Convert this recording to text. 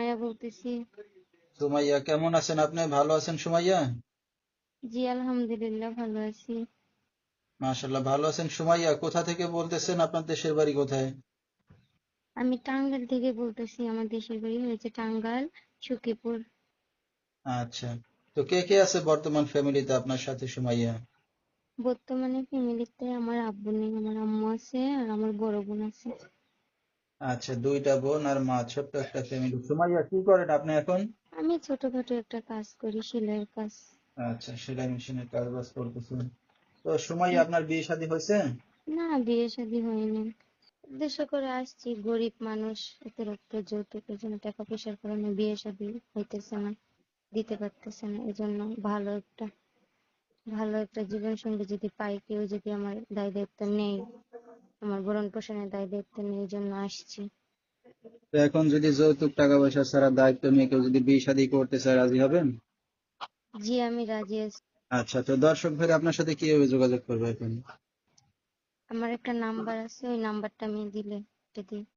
সুমাইয়া বলতেছি। সুমাইয়া, কেমন আছেন আপনি? ভালো আছেন সুমাইয়া? জি আলহামদুলিল্লাহ ভালো আছি। মাশাআল্লাহ, ভালো আছেন সুমাইয়া। কোথা থেকে বলতেছেন? আপনার দেশের বাড়ি কোথায়? আমি টাঙ্গাইল থেকে বলতেছি। আমার দেশের বাড়ি হয়েছে টাঙ্গাইল, সখীপুর। আচ্ছা, তো কে কে আছে বর্তমান ফ্যামিলিতে আপনার সাথে সুমাইয়া? বর্তমানে ফ্যামিলিতে আমার আব্বু নেই, আমার আম্মু আছে আর আমার বড় বোন আছে। আচ্ছা, দুইটা বোন আর মা, ছোট্ট একটা ফ্যামিলি। সুমাইয়া, কি করেন আপনি এখন? আমি ছোটখাটো একটা কাজ করি, সেলাইয়ের কাজ। আচ্ছা, সেলাই মেশিনের কাজ বাজ করতেছেন। তো সুমাইয়া, আপনার বিয়ে শাদী হয়েছে? না, বিয়ে শাদী হয়নি। উদ্দেশ্য করে আসছি, গরিব মানুষ, অতিরিক্ত যৌতুকের জন্য, টাকা পয়সার কারণে বিয়ে শাদী হইতেছে না, দিতে পারতেছে না। এজন্য ভালো একটা জীবন সঙ্গী যদি পাই, কেউ যদি আমার দায় দায়িত্ব নেই, আমার ভরণ পোষণের দায় দায়িত্ব নেই, এই জন্য আসছি। তো এখন যদি যৌতুক টাকা পয়সা ছাড়া দায়িত্ব নিয়ে কেউ যদি বিয়ে শাদী করতে চায়, রাজি হবেন? জি আমি রাজি আছি। আচ্ছা, তো দর্শক ভাই আপনার সাথে কিভাবে যোগাযোগ করবে এখন? আমার একটা নাম্বার আছে, ওই নাম্বারটা আমি দিলে এটা দিই।